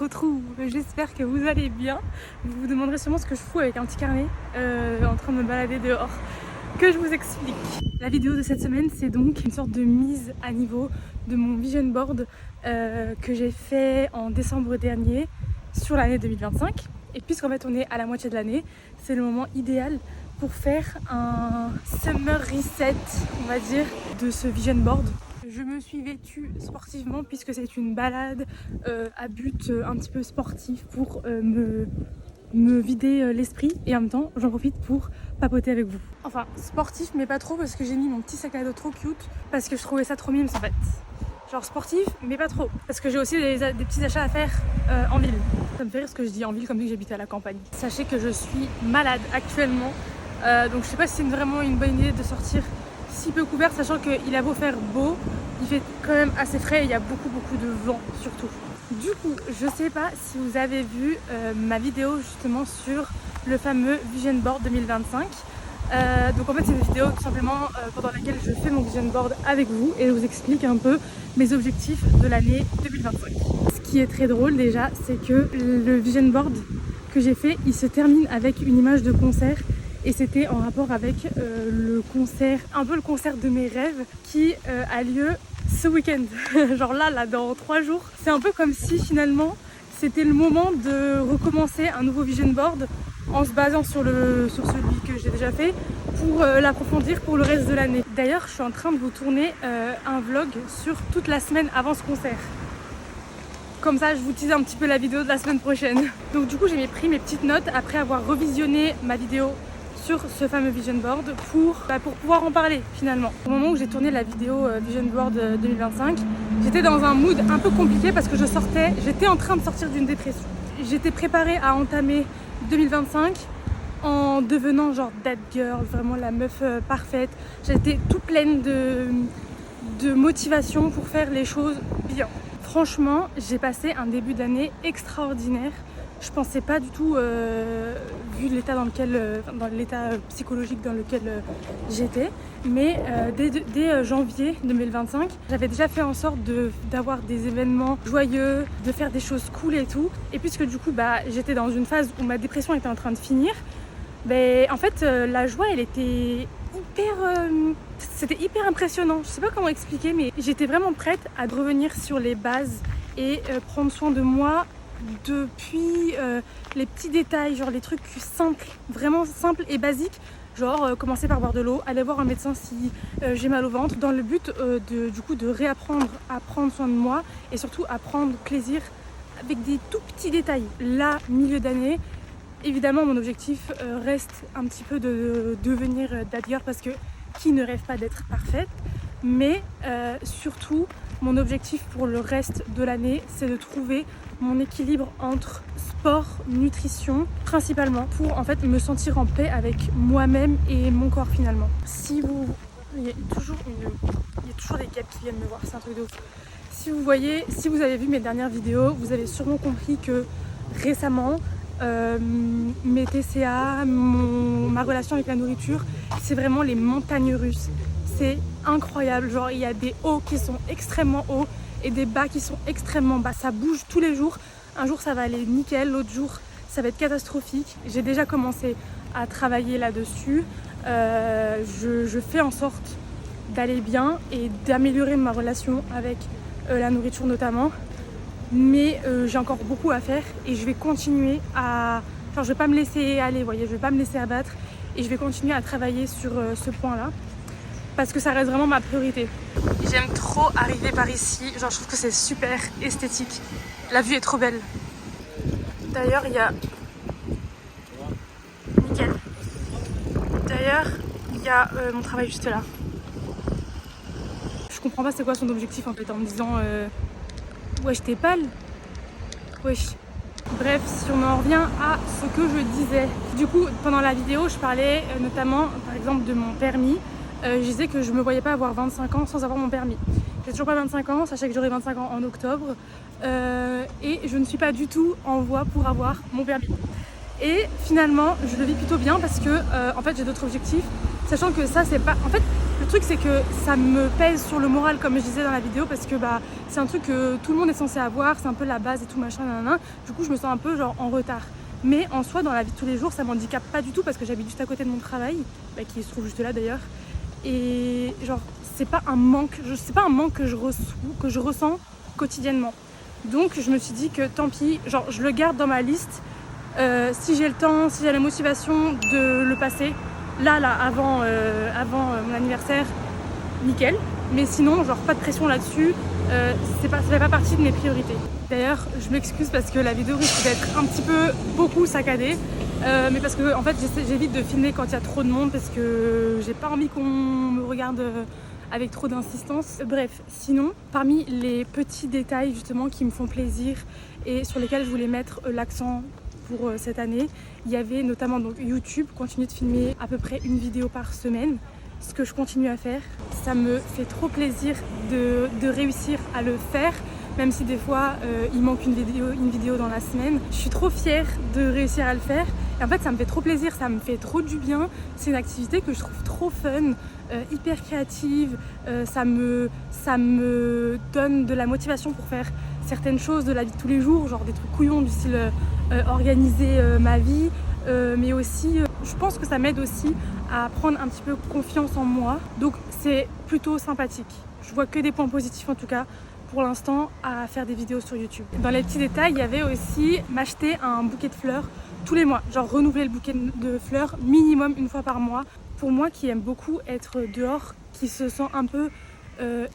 retrouve. J'espère que vous allez bien. Vous vous demanderez sûrement ce que je fous avec un petit carnet en train de me balader dehors. Que je vous explique. La vidéo de cette semaine, c'est donc une sorte de mise à niveau de mon vision board que j'ai fait en décembre dernier sur l'année 2025. Et puisqu'en fait on est à la moitié de l'année, c'est le moment idéal pour faire un summer reset, on va dire, de ce vision board. Je me suis vêtue sportivement puisque c'est une balade à but un petit peu sportif pour me vider l'esprit, et en même temps j'en profite pour papoter avec vous. Enfin sportif mais pas trop, parce que j'ai mis mon petit sac à dos trop cute parce que je trouvais ça trop mignon en fait. Genre sportif mais pas trop, parce que j'ai aussi des petits achats à faire en ville. Ça me fait rire ce que je dis en ville comme si j'habitais à la campagne. Sachez que je suis malade actuellement, donc je sais pas si c'est vraiment une bonne idée de sortir si peu couvert, sachant qu'il a beau faire beau, il fait quand même assez frais et il y a beaucoup de vent surtout. Du coup, je sais pas si vous avez vu ma vidéo justement sur le fameux Vision Board 2025. Donc en fait c'est une vidéo tout simplement pendant laquelle je fais mon Vision Board avec vous et je vous explique un peu mes objectifs de l'année 2025. Ce qui est très drôle déjà, c'est que le Vision Board que j'ai fait, il se termine avec une image de concert. Et c'était en rapport avec le concert, un peu le concert de mes rêves qui a lieu ce week-end. Genre là, dans 3 jours. C'est un peu comme si finalement c'était le moment de recommencer un nouveau vision board en se basant sur celui que j'ai déjà fait pour l'approfondir pour le reste de l'année. D'ailleurs, je suis en train de vous tourner un vlog sur toute la semaine avant ce concert. Comme ça, je vous tease un petit peu la vidéo de la semaine prochaine. Donc du coup, j'ai pris mes petites notes après avoir revisionné ma vidéo sur ce fameux vision board pour pouvoir en parler finalement. Au moment où j'ai tourné la vidéo vision board 2025, j'étais dans un mood un peu compliqué parce que j'étais en train de sortir d'une dépression. J'étais préparée à entamer 2025 en devenant genre that girl, vraiment la meuf parfaite. J'étais toute pleine de motivation pour faire les choses bien. Franchement, j'ai passé un début d'année extraordinaire. Je pensais pas du tout, vu l'état dans l'état psychologique dans lequel j'étais, mais dès janvier 2025, j'avais déjà fait en sorte d'avoir des événements joyeux, de faire des choses cool et tout. Et puisque du coup, j'étais dans une phase où ma dépression était en train de finir, en fait, la joie, elle était c'était hyper impressionnant. Je sais pas comment expliquer, mais j'étais vraiment prête à revenir sur les bases et prendre soin de moi. Depuis les petits détails, genre les trucs simples, vraiment simples et basiques, genre commencer par boire de l'eau, aller voir un médecin si j'ai mal au ventre, dans le but de réapprendre à prendre soin de moi et surtout à prendre plaisir avec des tout petits détails. Là, milieu d'année, évidemment mon objectif reste un petit peu de devenir that girl, parce que qui ne rêve pas d'être parfaite, mais surtout mon objectif pour le reste de l'année, c'est de trouver mon équilibre entre sport, nutrition, principalement pour en fait me sentir en paix avec moi-même et mon corps finalement. Il y a toujours des gars qui viennent me voir, c'est un truc de ouf. Si vous avez vu mes dernières vidéos, vous avez sûrement compris que récemment, mes TCA, ma relation avec la nourriture, c'est vraiment les montagnes russes. C'est incroyable, genre il y a des hauts qui sont extrêmement hauts et des bas qui sont extrêmement bas. Ça bouge tous les jours. Un jour ça va aller nickel, l'autre jour ça va être catastrophique. J'ai déjà commencé à travailler là-dessus. Je fais en sorte d'aller bien et d'améliorer ma relation avec la nourriture notamment. Mais j'ai encore beaucoup à faire et je vais continuer je vais pas me laisser aller, voyez, je vais pas me laisser abattre et je vais continuer à travailler sur ce point-là, parce que ça reste vraiment ma priorité. J'aime trop arriver par ici, genre je trouve que c'est super esthétique. La vue est trop belle. D'ailleurs, il y a... Nickel. D'ailleurs, il y a mon travail juste là. Je comprends pas c'est quoi son objectif en fait, en me disant wesh t'es pâle. Wesh. Bref, si on en revient à ce que je disais. Du coup, pendant la vidéo, je parlais notamment par exemple de mon permis. Je disais que je me voyais pas avoir 25 ans sans avoir mon permis. J'ai toujours pas 25 ans, sachez que j'aurai 25 ans en octobre. Et je ne suis pas du tout en voie pour avoir mon permis. Et finalement, je le vis plutôt bien parce que en fait, j'ai d'autres objectifs. Sachant que ça, c'est pas... En fait, Le truc c'est que ça me pèse sur le moral comme je disais dans la vidéo parce que c'est un truc que tout le monde est censé avoir, c'est un peu la base et tout machin nanana. Du coup je me sens un peu genre en retard. Mais en soi dans la vie de tous les jours ça m'handicape pas du tout parce que j'habite juste à côté de mon travail, qui se trouve juste là d'ailleurs. Et genre c'est pas un manque, c'est pas un manque que je ressens quotidiennement. Donc je me suis dit que tant pis, genre je le garde dans ma liste. Si j'ai le temps, si j'ai la motivation de le passer là avant mon anniversaire, nickel. Mais sinon genre pas de pression là-dessus, ça fait pas partie de mes priorités. D'ailleurs je m'excuse parce que la vidéo risque d'être un petit peu beaucoup saccadée, mais parce que en fait j'évite de filmer quand il y a trop de monde parce que j'ai pas envie qu'on me regarde avec trop d'insistance. Bref, sinon, parmi les petits détails justement qui me font plaisir et sur lesquels je voulais mettre l'accent pour cette année, il y avait notamment donc YouTube, continuer de filmer à peu près une vidéo par semaine, ce que je continue à faire. Ça me fait trop plaisir de réussir à le faire, même si des fois il manque une vidéo dans la semaine. Je suis trop fière de réussir à le faire. Et en fait ça me fait trop plaisir, ça me fait trop du bien. C'est une activité que je trouve trop fun, hyper créative. Ça me donne de la motivation pour faire certaines choses de la vie de tous les jours, genre des trucs couillons du style organiser ma vie. Mais aussi, je pense que ça m'aide aussi à prendre un petit peu confiance en moi. Donc c'est plutôt sympathique. Je vois que des points positifs en tout cas pour l'instant à faire des vidéos sur YouTube. Dans les petits détails, il y avait aussi m'acheter un bouquet de fleurs tous les mois. Genre renouveler le bouquet de fleurs minimum une fois par mois. Pour moi qui aime beaucoup être dehors, qui se sent un peu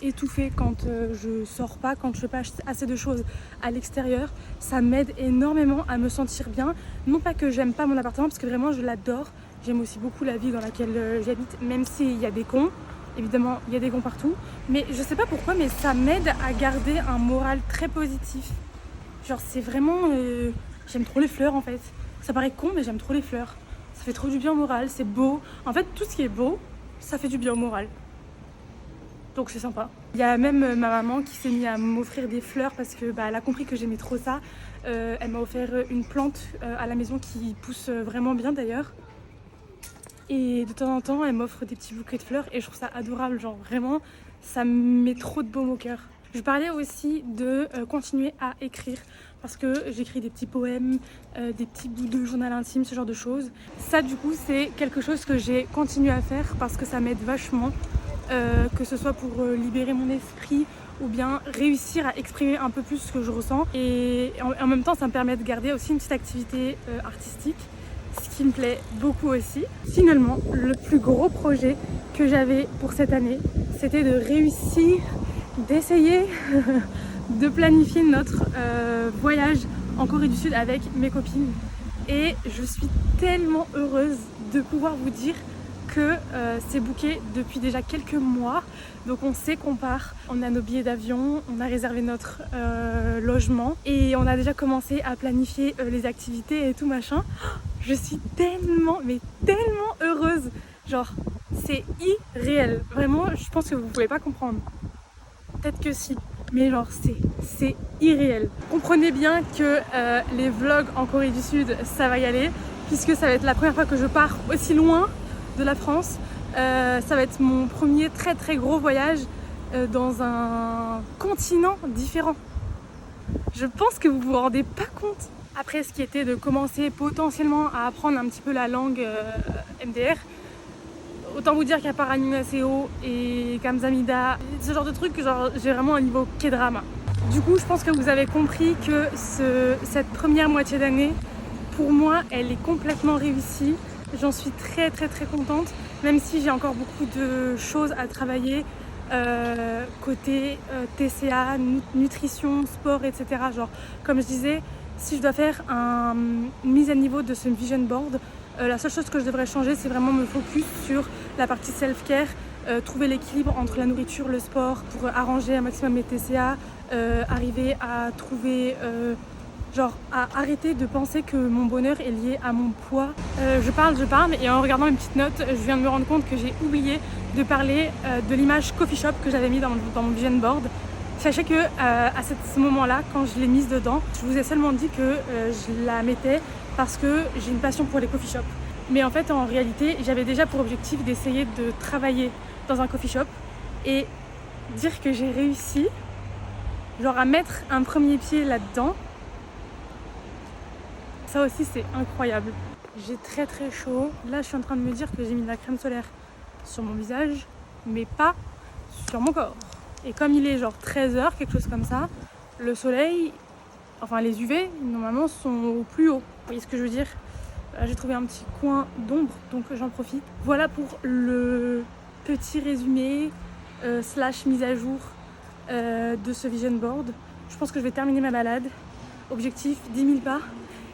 étouffée quand je sors pas, quand je fais pas assez de choses à l'extérieur, ça m'aide énormément à me sentir bien. Non pas que j'aime pas mon appartement parce que vraiment je l'adore, j'aime aussi beaucoup la ville dans laquelle j'habite, même s'il y a des cons, évidemment il y a des cons partout, mais je sais pas pourquoi, mais ça m'aide à garder un moral très positif. Genre c'est vraiment, j'aime trop les fleurs en fait, ça paraît con mais j'aime trop les fleurs, ça fait trop du bien au moral, c'est beau, en fait tout ce qui est beau, ça fait du bien au moral. Donc c'est sympa. Il y a même ma maman qui s'est mise à m'offrir des fleurs parce que elle a compris que j'aimais trop ça. Elle m'a offert une plante à la maison qui pousse vraiment bien d'ailleurs. Et de temps en temps, elle m'offre des petits bouquets de fleurs et je trouve ça adorable. Genre vraiment, ça me met trop de baume au cœur. Je parlais aussi de continuer à écrire parce que j'écris des petits poèmes, des petits bouts de journal intime, ce genre de choses. Ça du coup, c'est quelque chose que j'ai continué à faire parce que ça m'aide vachement. Que ce soit pour libérer mon esprit ou bien réussir à exprimer un peu plus ce que je ressens, et en même temps ça me permet de garder aussi une petite activité artistique, ce qui me plaît beaucoup aussi. Finalement, le plus gros projet que j'avais pour cette année, c'était de réussir, d'essayer de planifier notre voyage en Corée du Sud avec mes copines, et je suis tellement heureuse de pouvoir vous dire que c'est booké depuis déjà quelques mois, donc on sait qu'on part, on a nos billets d'avion, on a réservé notre logement et on a déjà commencé à planifier les activités et tout machin. Je suis tellement, mais tellement heureuse, genre c'est irréel, vraiment je pense que vous pouvez pas comprendre, peut-être que si, mais genre c'est irréel. Comprenez bien que les vlogs en Corée du Sud ça va y aller, puisque ça va être la première fois que je pars aussi loin de la France. Ça va être mon premier très très gros voyage dans un continent différent. Je pense que vous vous rendez pas compte. Après ce qui était de commencer potentiellement à apprendre un petit peu la langue MDR, autant vous dire qu'à part Annyeonghaseyo et Kamsahamnida, ce genre de trucs, genre j'ai vraiment un niveau K-drama. Du coup je pense que vous avez compris que cette première moitié d'année, pour moi elle est complètement réussie. J'en suis très très très contente, même si j'ai encore beaucoup de choses à travailler côté TCA, nutrition, sport, etc. Genre, comme je disais, si je dois faire une mise à niveau de ce vision board, la seule chose que je devrais changer, c'est vraiment me focus sur la partie self-care, trouver l'équilibre entre la nourriture, le sport, pour arranger un maximum mes TCA, arriver à trouver... genre à arrêter de penser que mon bonheur est lié à mon poids. Je parle, et en regardant mes petites notes, je viens de me rendre compte que j'ai oublié de parler de l'image coffee shop que j'avais mis dans mon vision board. Sachez que à ce moment-là, quand je l'ai mise dedans, je vous ai seulement dit que je la mettais parce que j'ai une passion pour les coffee shops. Mais en fait, en réalité, j'avais déjà pour objectif d'essayer de travailler dans un coffee shop et dire que j'ai réussi, genre à mettre un premier pied là-dedans. Ça aussi, c'est incroyable. J'ai très très chaud. Là, je suis en train de me dire que j'ai mis de la crème solaire sur mon visage, mais pas sur mon corps. Et comme il est genre 13h, quelque chose comme ça, le soleil, enfin les UV, normalement, sont au plus haut. Vous voyez ce que je veux dire? Là, j'ai trouvé un petit coin d'ombre, donc j'en profite. Voilà pour le petit résumé slash mise à jour de ce vision board. Je pense que je vais terminer ma balade. Objectif 10 000 pas.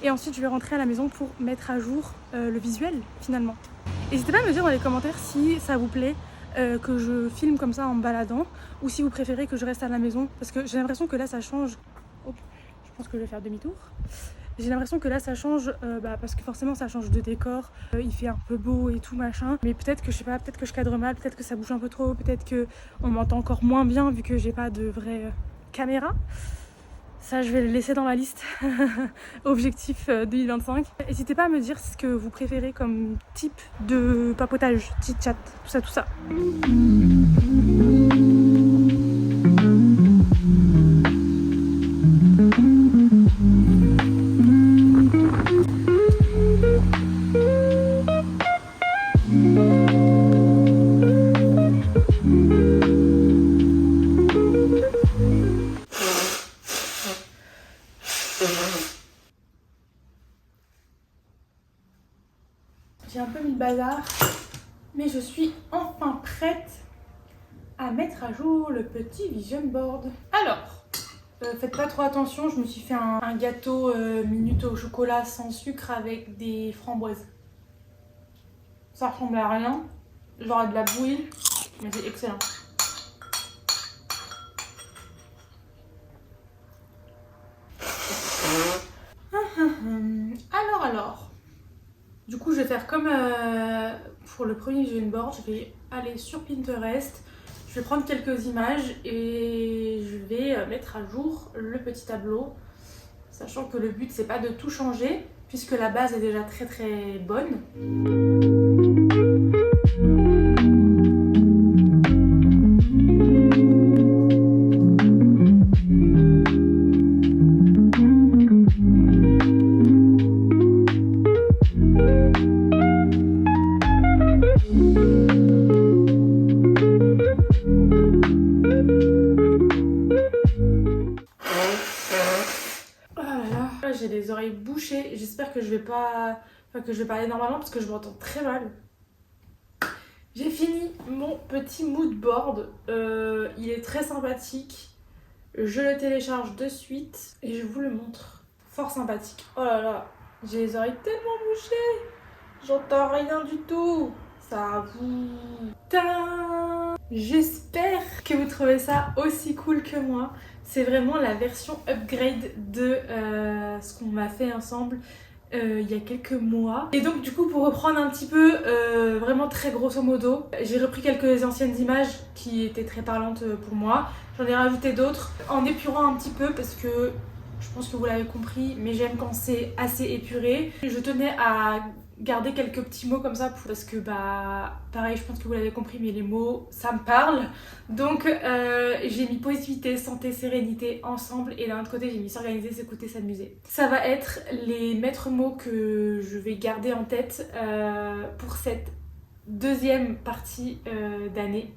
Et ensuite, je vais rentrer à la maison pour mettre à jour le visuel, finalement. N'hésitez pas à me dire dans les commentaires si ça vous plaît que je filme comme ça en me baladant, ou si vous préférez que je reste à la maison, parce que j'ai l'impression que là, ça change. Oh, je pense que je vais faire demi-tour. J'ai l'impression que là, ça change, parce que forcément, ça change de décor. Il fait un peu beau et tout, machin. Mais peut-être que, je sais pas, peut-être que je cadre mal, peut-être que ça bouge un peu trop, peut-être qu'on m'entend encore moins bien, vu que j'ai pas de vraie caméra. Ça, je vais le laisser dans ma liste. Objectif 2025. N'hésitez pas à me dire ce que vous préférez comme type de papotage, chit chat, tout ça, tout ça. J'ai un peu mis le bazar, mais je suis enfin prête à mettre à jour le petit vision board. Alors, faites pas trop attention, je me suis fait un gâteau minute au chocolat sans sucre avec des framboises. Ça ressemble à rien, genre à de la bouillie, mais c'est excellent. Alors. Du coup, je vais faire comme pour le premier vision board, je vais aller sur Pinterest, je vais prendre quelques images et je vais mettre à jour le petit tableau, sachant que le but c'est pas de tout changer puisque la base est déjà très très bonne. J'ai les oreilles bouchées, j'espère que je vais pas, que je vais parler normalement parce que je m'entends très mal. J'ai fini mon petit mood board, il est très sympathique, je le télécharge de suite et je vous le montre. Fort sympathique. Oh là là, j'ai les oreilles tellement bouchées, j'entends rien du tout. Ça vous... J'espère que vous trouvez ça aussi cool que moi. C'est vraiment la version upgrade de ce qu'on m'a fait ensemble il y a quelques mois. Et donc du coup, pour reprendre un petit peu, vraiment très grosso modo, j'ai repris quelques anciennes images qui étaient très parlantes pour moi. J'en ai rajouté d'autres en épurant un petit peu parce que je pense que vous l'avez compris, mais j'aime quand c'est assez épuré. Je tenais à garder quelques petits mots comme ça parce que pareil, je pense que vous l'avez compris, mais les mots ça me parle, donc j'ai mis positivité, santé, sérénité ensemble, et d'un autre côté j'ai mis s'organiser, s'écouter, s'amuser. Ça va être les maîtres mots que je vais garder en tête pour cette deuxième partie d'année.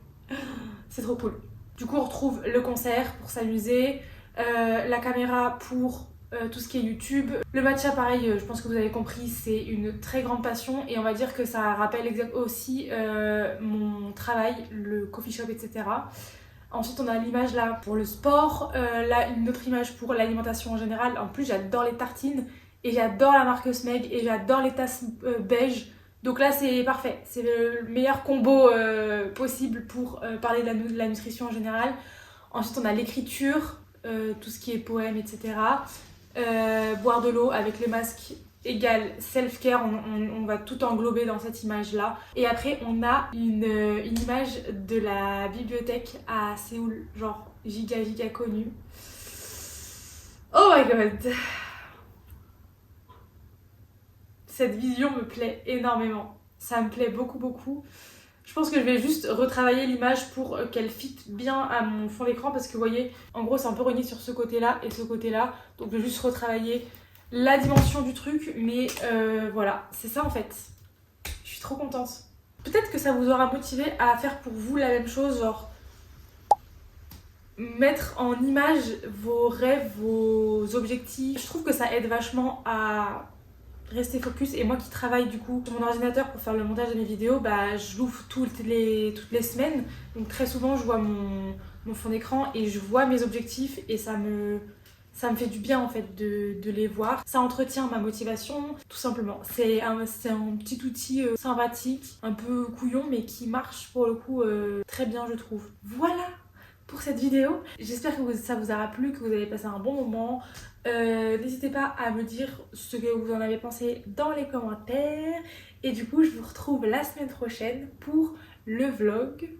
C'est trop cool. Du coup on retrouve le concert pour s'amuser, la caméra pour tout ce qui est YouTube. Le matcha, pareil, je pense que vous avez compris, c'est une très grande passion et on va dire que ça rappelle aussi mon travail, le coffee shop, etc. Ensuite, on a l'image là pour le sport, là une autre image pour l'alimentation en général. En plus, j'adore les tartines et j'adore la marque Smeg et j'adore les tasses beige. Donc là, c'est parfait. C'est le meilleur combo possible pour parler de la nutrition en général. Ensuite, on a l'écriture, tout ce qui est poème, etc. Boire de l'eau avec les masques égale self-care, on va tout englober dans cette image là. Et après on a une image de la bibliothèque à Séoul, genre giga connue. Oh my god, cette vision me plaît énormément. Ça me plaît beaucoup. Je pense que je vais juste retravailler l'image pour qu'elle fitte bien à mon fond d'écran parce que vous voyez, en gros c'est un peu rogné sur ce côté-là et ce côté-là. Donc je vais juste retravailler la dimension du truc, mais voilà, c'est ça en fait. Je suis trop contente. Peut-être que ça vous aura motivé à faire pour vous la même chose, genre mettre en image vos rêves, vos objectifs. Je trouve que ça aide vachement à rester focus, et moi qui travaille du coup sur mon ordinateur pour faire le montage de mes vidéos, bah je l'ouvre toutes les semaines, donc très souvent je vois mon fond d'écran et je vois mes objectifs et ça me fait du bien en fait de les voir. Ça entretient ma motivation tout simplement. C'est un petit outil sympathique, un peu couillon mais qui marche pour le coup très bien je trouve. Voilà pour cette vidéo. J'espère que ça vous aura plu, que vous avez passé un bon moment. N'hésitez pas à me dire ce que vous en avez pensé dans les commentaires. Et du coup, je vous retrouve la semaine prochaine pour le vlog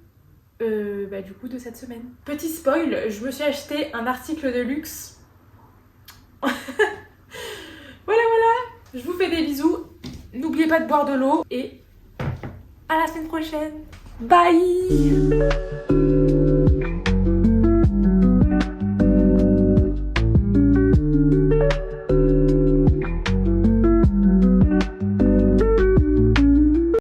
du coup de cette semaine. Petit spoil, je me suis acheté un article de luxe. Voilà, je vous fais des bisous. N'oubliez pas de boire de l'eau et à la semaine prochaine. Bye.